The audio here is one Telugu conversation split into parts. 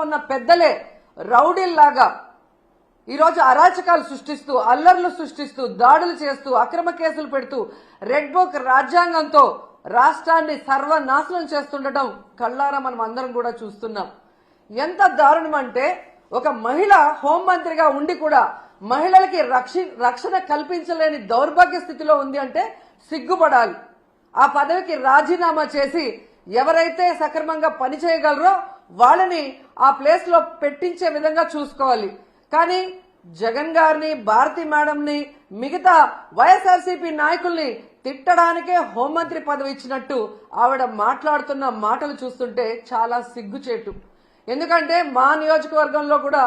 ఉన్న పెద్దలే రౌడీల్లాగా ఈరోజు అరాచకాలు సృష్టిస్తూ అల్లర్లు సృష్టిస్తూ దాడులు చేస్తూ అక్రమ కేసులు పెడుతూ రెడ్ బుక్ రాజ్యాంగంతో రాష్ట్రాన్ని సర్వనాశనం చేస్తుండటం కళ్ళారా మనం అందరం కూడా చూస్తున్నాం. ఎంత దారుణం అంటే ఒక మహిళ హోంమంత్రిగా ఉండి కూడా మహిళలకి రక్షణ కల్పించలేని దౌర్భాగ్య స్థితిలో ఉంది అంటే సిగ్గుపడాలి. ఆ పదవికి రాజీనామా చేసి ఎవరైతే సక్రమంగా పనిచేయగలరో వాళ్ళని ఆ ప్లేస్ లో పెట్టించే విధంగా చూసుకోవాలి. కానీ జగన్ గారిని, భారతి మేడంని, మిగతా వైఎస్ఆర్సీపీ నాయకుల్ని తిట్టడానికే హోంమంత్రి పదవి ఇచ్చినట్టు ఆవిడ మాట్లాడుతున్న మాటలు చూస్తుంటే చాలా సిగ్గుచేటు. ఎందుకంటే మా నియోజకవర్గంలో కూడా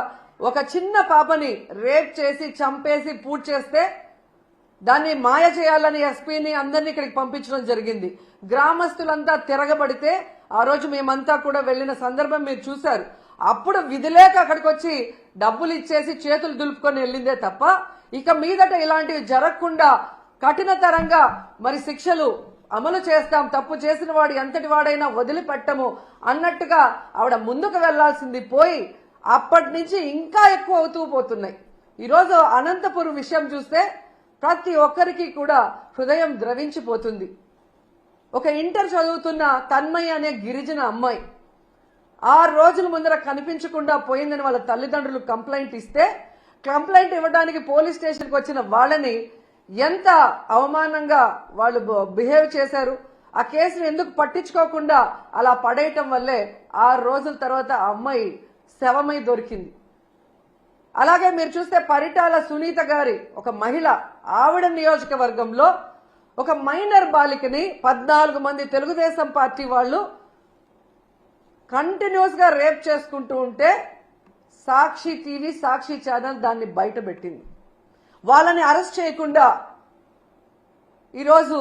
ఒక చిన్న పాపని రేప్ చేసి చంపేసి పూర్తి చేస్తే దాన్ని మాయ చేయాలని ఎస్పీని అందరినీ ఇక్కడికి పంపించడం జరిగింది. గ్రామస్తులంతా తిరగబడితే ఆ రోజు మేమంతా కూడా వెళ్లిన సందర్భం మీరు చూశారు. అప్పుడు విధిలేక అక్కడికి వచ్చి డబ్బులు ఇచ్చేసి చేతులు దులుపుకొని వెళ్ళిందే తప్ప ఇక మీదట ఇలాంటివి జరగకుండా కఠినతరంగా మరి శిక్షలు అమలు చేస్తాం, తప్పు చేసిన వాడు ఎంతటి వాడైనా వదిలిపెట్టము అన్నట్టుగా ఆవిడ ముందుకు వెళ్లాల్సింది పోయి అప్పటి నుంచి ఇంకా ఎక్కువ అవుతూ పోతున్నాయి. ఈరోజు అనంతపురం విషయం చూస్తే ప్రతి ఒక్కరికి కూడా హృదయం ద్రవించిపోతుంది. ఒక ఇంటర్ చదువుతున్న తన్మయ్య అనే గిరిజన అమ్మాయి 6 రోజుల ముందర కనిపించకుండా పోయిందని వాళ్ళ తల్లిదండ్రులు కంప్లైంట్ ఇస్తే కంప్లైంట్ ఇవ్వడానికి పోలీస్ స్టేషన్కి వచ్చిన వాళ్ళని ఎంత అవమానంగా వాళ్ళు బిహేవ్ చేశారు. ఆ కేసును ఎందుకు పట్టించుకోకుండా అలా పడేయటం వల్లే 6 రోజుల తర్వాత ఆ అమ్మాయి శవమై దొరికింది. అలాగే మీరు చూస్తే పరిటాల సునీత గారి ఒక మహిళ, ఆవిడ నియోజకవర్గంలో ఒక మైనర్ బాలికని 14 మంది తెలుగుదేశం పార్టీ వాళ్ళు కంటిన్యూస్ గా రేప్ చేసుకుంటూ ఉంటే సాక్షి టీవీ, సాక్షి ఛానల్ దాన్ని బయట పెట్టింది. వాళ్ళని అరెస్ట్ చేయకుండా ఈరోజు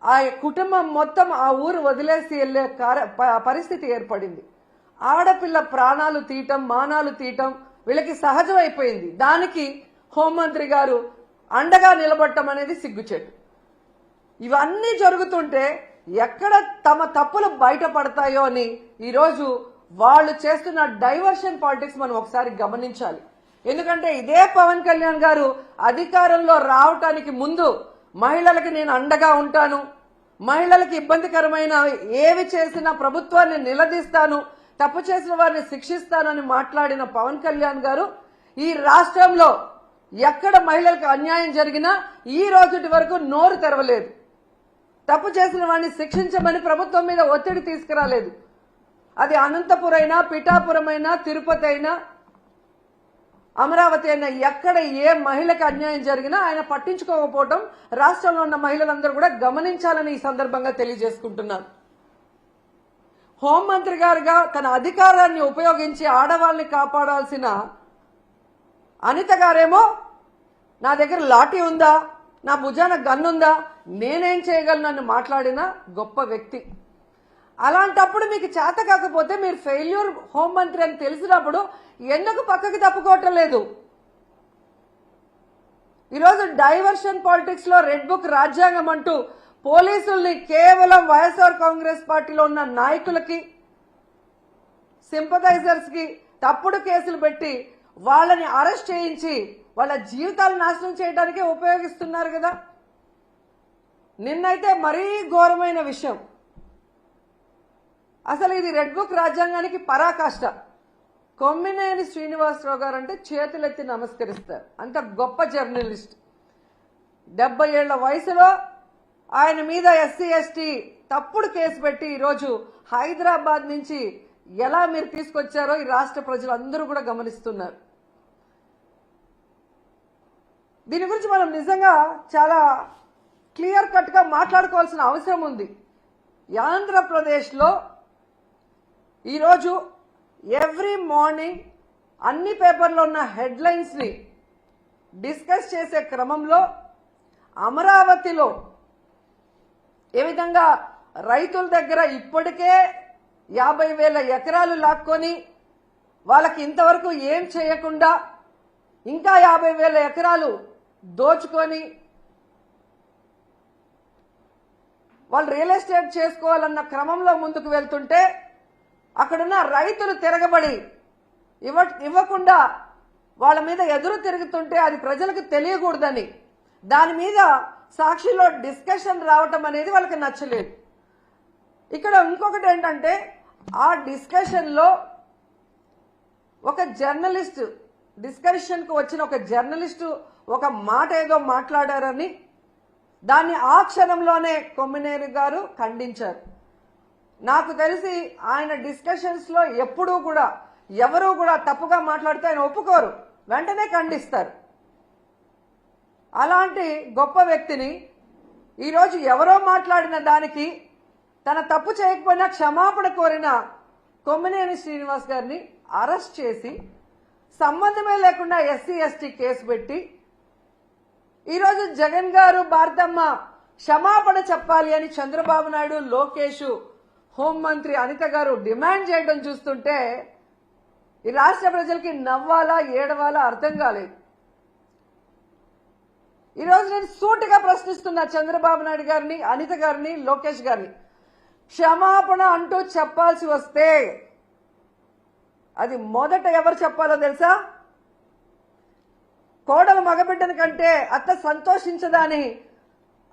ఆ కుటుంబం మొత్తం ఆ ఊరు వదిలేసి వెళ్లే పరిస్థితి ఏర్పడింది. ఆడపిల్ల ప్రాణాలు తీయటం, మానాలు తీయటం వీళ్ళకి సహజమైపోయింది. దానికి హోంమంత్రి గారు అండగా నిలబడటం అనేది సిగ్గుచేటు. ఇవన్నీ జరుగుతుంటే ఎక్కడ తమ తప్పులు బయటపడతాయో అని ఈరోజు వాళ్ళు చేస్తున్న డైవర్షన్ పాలిటిక్స్ మనం ఒకసారి గమనించాలి. ఎందుకంటే ఇదే పవన్ కళ్యాణ్ గారు అధికారంలో రావటానికి ముందు మహిళలకి నేను అండగా ఉంటాను, మహిళలకి ఇబ్బందికరమైన ఏవి చేసినా ప్రభుత్వాన్ని నిలదీస్తాను, తప్పు చేసిన వారిని శిక్షిస్తానని మాట్లాడిన పవన్ కళ్యాణ్ గారు ఈ రాష్ట్రంలో ఎక్కడ మహిళలకు అన్యాయం జరిగినా ఈ రోజుటి వరకు నోరు తెరవలేదు. తప్పు చేసిన వాడిని శిక్షించమని ప్రభుత్వం మీద ఒత్తిడి తీసుకురాలేదు. అది అనంతపురం అయినా, పిఠాపురం అయినా, తిరుపతి అయినా, అమరావతి అయినా, ఎక్కడ ఏ మహిళకు అన్యాయం జరిగినా ఆయన పట్టించుకోకపోవడం రాష్ట్రంలో ఉన్న మహిళలందరూ కూడా గమనించాలని ఈ సందర్భంగా తెలియజేసుకుంటున్నాను. హోంమంత్రి గారుగా తన అధికారాన్ని ఉపయోగించి ఆడవాళ్ళని కాపాడాల్సిన అనిత గారేమో నా దగ్గర లాఠీ ఉందా, నా భుజాన గన్నుందా, నేనేం చేయగలను మాట్లాడిన గొప్ప వ్యక్తి. అలాంటప్పుడు మీకు చేత కాకపోతే మీరు ఫెయిల్యూర్ హోంమంత్రి అని తెలిసినప్పుడు ఎందుకు పక్కకి తప్పుకోవటం లేదు? ఈరోజు డైవర్షన్ పాలిటిక్స్ లో రెడ్ బుక్ రాజ్యాంగం అంటూ పోలీసుల్ని కేవలం వైఎస్ఆర్ కాంగ్రెస్ పార్టీలో ఉన్న నాయకులకి, సింపథైజర్స్ కి తప్పుడు కేసులు పెట్టి వాళ్ళని అరెస్ట్ చేయించి వాళ్ళ జీవితాలు నాశనం చేయడానికే ఉపయోగిస్తున్నారు కదా. నిన్నైతే మరీ ఘోరమైన విషయం. అసలు ఇది రెడ్ బుక్ రాజ్యాంగానికి పరాకాష్ట. కొమ్మినేని శ్రీనివాసరావు గారు అంటే చేతులెత్తి నమస్కరిస్తారు. అంత గొప్ప జర్నలిస్ట్. 70 ఏళ్ల వయసులో ఆయన మీద ఎస్సీ ఎస్టీ తప్పుడు కేసు పెట్టి ఈరోజు హైదరాబాద్ నుంచి ఎలా మీరు తీసుకొచ్చారో ఈ రాష్ట్ర ప్రజలు అందరూ కూడా గమనిస్తున్నారు. దీని గురించి మనం నిజంగా చాలా క్లియర్ కట్ గా మాట్లాడుకోవాల్సిన అవసరం ఉంది. ఆంధ్రప్రదేశ్లో ఈరోజు ఎవ్రీ మార్నింగ్ అన్ని పేపర్లో ఉన్న హెడ్లైన్స్ ని డిస్కస్ చేసే క్రమంలో అమరావతిలో ఏ విధంగా రైతుల దగ్గర ఇప్పటికే 50,000 ఎకరాలు లాక్కొని వాళ్ళకి ఇంతవరకు ఏం చేయకుండా ఇంకా 50,000 ఎకరాలు దోచుకొని వాళ్ళు రియల్ ఎస్టేట్ చేసుకోవాలన్న క్రమంలో ముందుకు వెళ్తుంటే అక్కడున్న రైతులు తిరగబడి ఇవ్వకుండా వాళ్ళ మీద ఎదురు తిరుగుతుంటే అది ప్రజలకు తెలియకూడదని దాని మీద సాక్షిలో డిస్కషన్ రావటం అనేది వాళ్ళకి నచ్చలేదు. ఇక్కడ ఇంకొకటి ఏంటంటే ఆ డిస్కషన్లో ఒక జర్నలిస్టు డిస్కషన్కు వచ్చిన ఒక జర్నలిస్టు ఒక మాట ఏదో మాట్లాడారని దాన్ని ఆ క్షణంలోనే కొమ్మినేని గారు ఖండించారు. నాకు తెలిసి ఆయన డిస్కషన్స్లో ఎప్పుడూ కూడా ఎవరూ కూడా తప్పుగా మాట్లాడితే ఆయన ఒప్పుకోరు, వెంటనే ఖండిస్తారు. అలాంటి గొప్ప వ్యక్తిని ఈరోజు ఎవరో మాట్లాడిన దానికి తన తప్పు చేయకపోయినా క్షమాపణ కోరిన కొమ్మినేని శ్రీనివాస్ గారిని అరెస్ట్ చేసి సంబంధమే లేకుండా ఎస్సీ ఎస్టీ కేసు పెట్టి ఈరోజు జగన్ గారు భారతమ్మ క్షమాపణ చెప్పాలి అని చంద్రబాబు నాయుడు, లోకేష్, హోంమంత్రి అనిత గారు డిమాండ్ చేయడం చూస్తుంటే ఈ రాష్ట్ర ప్రజలకి నవ్వాలా ఏడవాలా అర్థం కాలేదు. ఈరోజు నేను సూటిగా ప్రశ్నిస్తున్నా చంద్రబాబు నాయుడు గారిని, అనిత గారిని, లోకేష్ గారిని. క్షమాపణ అంటూ చెప్పాల్సి వస్తే అది మొదట ఎవరు చెప్పాలో తెలుసా? కోడలు మగబిడ్డని కంటే అత్త సంతోషించదని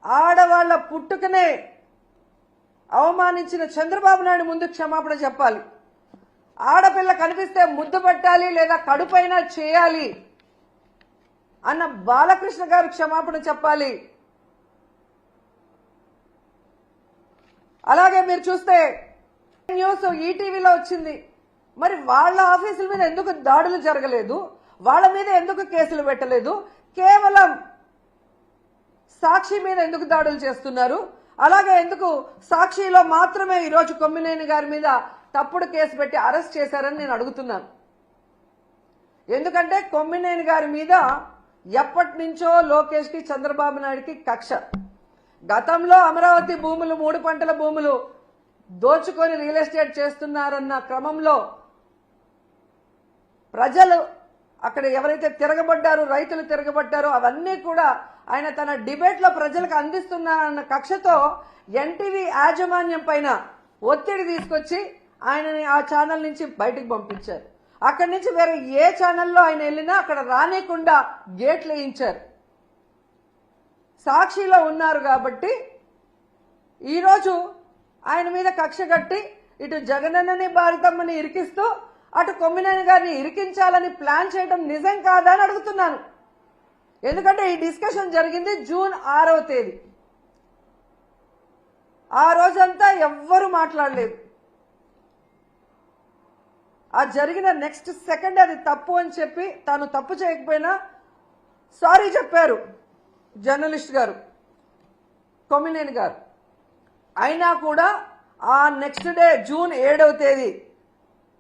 ఆడవాళ్ల పుట్టుకనే అవమానించిన చంద్రబాబు నాయుడు ముందు క్షమాపణ చెప్పాలి. ఆడపిల్ల కనిపిస్తే ముద్దు పెట్టాలి లేదా కడుపైనా చేయాలి అన్న బాలకృష్ణ గారు క్షమాపణ చెప్పాలి. అలాగే మీరు చూస్తే న్యూస్ ఈటీవీలో వచ్చింది. మరి వాళ్ళ ఆఫీసుల మీద ఎందుకు దాడులు జరగలేదు? వాళ్ళ మీద ఎందుకు కేసులు పెట్టలేదు? కేవలం సాక్షి మీద ఎందుకు దాడులు చేస్తున్నారు? అలాగే ఎందుకు సాక్షిలో మాత్రమే ఈరోజు కొమ్మినేని గారి మీద తప్పుడు కేసు పెట్టి అరెస్ట్ చేశారని నేను అడుగుతున్నాను. ఎందుకంటే కొమ్మినేని గారి మీద ఎప్పటి నుంచో లోకేష్ కి, చంద్రబాబు నాయుడుకి కక్ష. గతంలో అమరావతి భూములు, 3 పంటల భూములు దోచుకొని రియల్ ఎస్టేట్ చేస్తున్నారన్న క్రమంలో ప్రజలు అక్కడ ఎవరైతే తిరగబడ్డారో, రైతులు తిరగబడ్డారో అవన్నీ కూడా ఆయన తన డిబేట్ లో ప్రజలకు అందిస్తున్నారన్న కక్షతో ఎన్టీవీ యాజమాన్యం పైన ఒత్తిడి తీసుకొచ్చి ఆయనని ఆ ఛానల్ నుంచి బయటకు పంపించారు. అక్కడి నుంచి వేరే ఏ ఛానల్లో ఆయన వెళ్ళినా అక్కడ రానికుండా గేట్లు వేయించారు. సాక్షిలో ఉన్నారు కాబట్టి ఈరోజు ఆయన మీద కక్ష కట్టి ఇటు జగనన్నని, భారతమ్మని ఇరికిస్తూ అటు కొమ్మినేని గారిని ఇరికించాలని ప్లాన్ చేయడం నిజం కాదా అని అడుగుతున్నాను. ఎందుకంటే ఈ డిస్కషన్ జరిగింది జూన్ 6వ తేదీ. ఆ రోజంతా ఎవ్వరూ మాట్లాడలేదు. ఆ జరిగిన నెక్స్ట్ సెకండ్ అది తప్పు అని చెప్పి తాను తప్పు చేయకపోయినా సారీ చెప్పారు జర్నలిస్ట్ గారు, కొమ్మినేని గారు. అయినా కూడా ఆ నెక్స్ట్ డే జూన్ 7వ తేదీ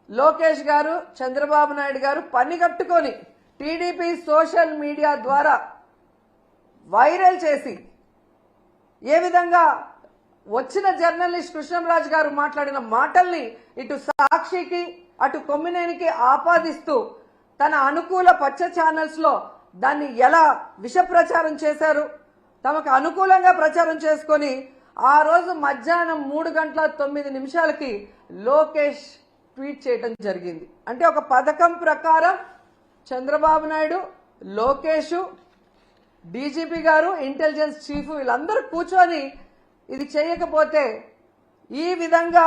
లోకేష్ గారు, చంద్రబాబు నాయుడు గారు పని కట్టుకొని టీడీపీ సోషల్ మీడియా ద్వారా వైరల్ చేసి ఏ విధంగా వచ్చిన జర్నలిస్ట్ కృష్ణంరాజు గారు మాట్లాడిన మాటల్ని ఇటు సాక్షికి అటు కొమ్మినేనికి ఆపాదిస్తూ తన అనుకూల పచ్చ ఛానల్స్ లో దాన్ని ఎలా విష ప్రచారం చేశారు, తమకు అనుకూలంగా ప్రచారం చేసుకొని ఆ రోజు మధ్యాహ్నం 3:09 లోకేష్ ట్వీట్ చేయడం జరిగింది. అంటే ఒక పథకం ప్రకారం చంద్రబాబు నాయుడు, లోకేష్, డీజీపీ గారు, ఇంటెలిజెన్స్ చీఫ్ వీళ్ళందరూ కూర్చొని ఇది చేయకపోతే ఈ విధంగా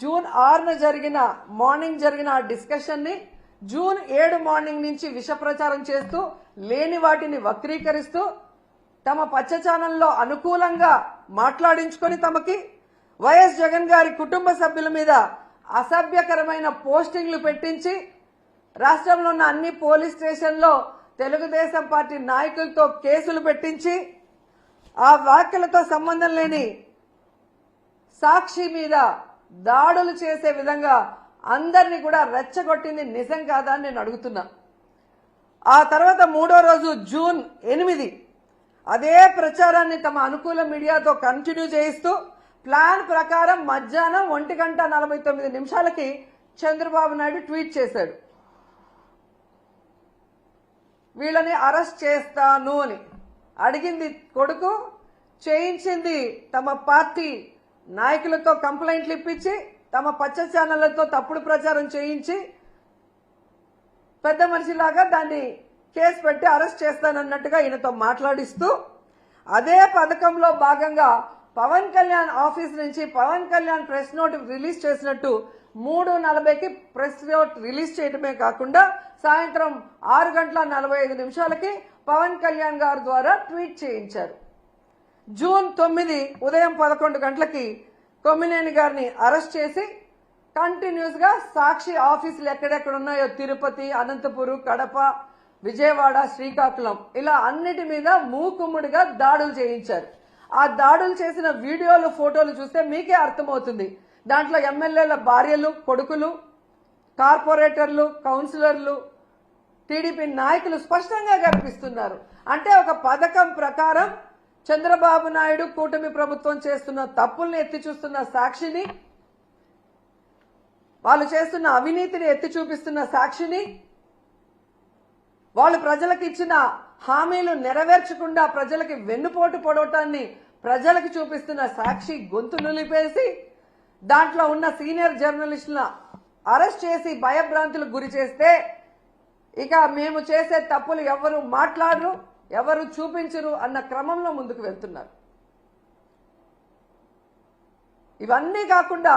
జూన్ 6న మార్నింగ్ జరిగిన ఆ డిస్కషన్ ని జూన్ 7 మార్నింగ్ నుంచి విష ప్రచారం చేస్తూ లేని వాటిని వక్రీకరిస్తూ తమ పచ్చ ఛానల్లో అనుకూలంగా మాట్లాడించుకొని తమకి వైఎస్ జగన్ గారి కుటుంబ సభ్యుల మీద అసభ్యకరమైన పోస్టింగ్లు పెట్టించి రాష్ట్రంలో ఉన్న అన్ని పోలీస్ స్టేషన్లో తెలుగుదేశం పార్టీ నాయకులతో కేసులు పెట్టించి ఆ వ్యాఖ్యలతో సంబంధం లేని సాక్షి మీద దాడులు చేసే విధంగా అందరినీ కూడా రెచ్చగొట్టింది నిజం కాదా అని నేను అడుగుతున్నా. ఆ తర్వాత 3వ రోజు జూన్ 8 అదే ప్రచారాన్ని తమ అనుకూల మీడియాతో కంటిన్యూ చేయిస్తూ ప్లాన్ ప్రకారం మధ్యాహ్నం 1:49 చంద్రబాబు నాయుడు ట్వీట్ చేశాడు, వీళ్ళని అరెస్ట్ చేస్తాను అని. అడిగింది కొడుకు, చేయించింది తమ పార్టీ నాయకులతో కంప్లైంట్లు ఇప్పించి తమ పచ్చ ఛానళ్లతో తప్పుడు ప్రచారం చేయించి పెద్ద మనిషిలాగా దాన్ని కేసు పెట్టి అరెస్ట్ చేస్తానన్నట్టుగా ఈయనతో మాట్లాడిస్తూ అదే పథకంలో భాగంగా పవన్ కళ్యాణ్ ఆఫీస్ నుంచి Pawan Kalyan press note release చేసినట్టు 3:40కి ప్రెస్ నోట్ రిలీజ్ చేయడమే కాకుండా సాయంత్రం 6:45 పవన్ కళ్యాణ్ గారి ద్వారా ట్వీట్ చేయించారు. జూన్ 9 ఉదయం 11 గంటలకి కొమ్మినేని గారిని అరెస్ట్ చేసి కంటిన్యూస్ గా సాక్షి ఆఫీసులు ఎక్కడెక్కడ ఉన్నాయో తిరుపతి, అనంతపురం, కడప, విజయవాడ, శ్రీకాకుళం ఇలా అన్నిటి మీద మూకుమ్ముడిగా దాడులు చేయించారు. ఆ దాడులు చేసిన వీడియోలు, ఫోటోలు చూస్తే మీకే అర్థమవుతుంది. దాంట్లో ఎమ్మెల్యేల భార్యలు, కొడుకులు, కార్పొరేటర్లు, కౌన్సిలర్లు, టీడీపీ నాయకులు స్పష్టంగా కనిపిస్తున్నారు. అంటే ఒక పథకం ప్రకారం చంద్రబాబు నాయుడు కూటమి ప్రభుత్వం చేస్తున్న తప్పుల్ని ఎత్తి చూస్తున్న సాక్షిని, వాళ్ళు చేస్తున్న అవినీతిని ఎత్తి చూపిస్తున్న సాక్షిని, వాళ్ళు ప్రజలకు ఇచ్చిన హామీలు నెరవేర్చకుండా ప్రజలకి వెన్నుపోటు పొడవటాన్ని ప్రజలకు చూపిస్తున్న సాక్షి గొంతు నులిపేసి దాంట్లో ఉన్న సీనియర్ జర్నలిస్టుల అరెస్ట్ చేసి భయభ్రాంతులకు గురి చేస్తే ఇక మేము చేసే తప్పులు ఎవరు మాట్లాడరు, ఎవరు చూపించరు అన్న క్రమంలో ముందుకు వెళ్తున్నారు. ఇవన్నీ కాకుండా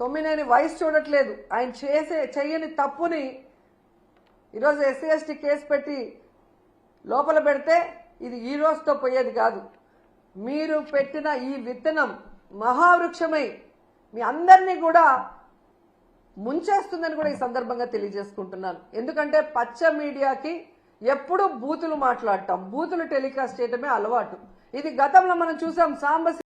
కొమ్మినేని వయసు చూడట్లేదు. ఆయన చెయ్యని తప్పుని ఈరోజు ఎస్సీ ఎస్టీ కేసు పెట్టి లోపల పెడితే ఇది ఈ రోజుతో పోయేది కాదు. మీరు పెట్టిన ఈ విత్తనం మహావృక్షమై మీ అందరినీ కూడా ముంచేస్తుందని కూడా ఈ సందర్భంగా తెలియజేసుకుంటున్నాను. ఎందుకంటే పచ్చ మీడియాకి ఎప్పుడూ బూతులు మాట్లాడటం, బూతులు టెలికాస్ట్ చేయటమే అలవాటు. ఇది గతంలో మనం చూసాం. సాంబ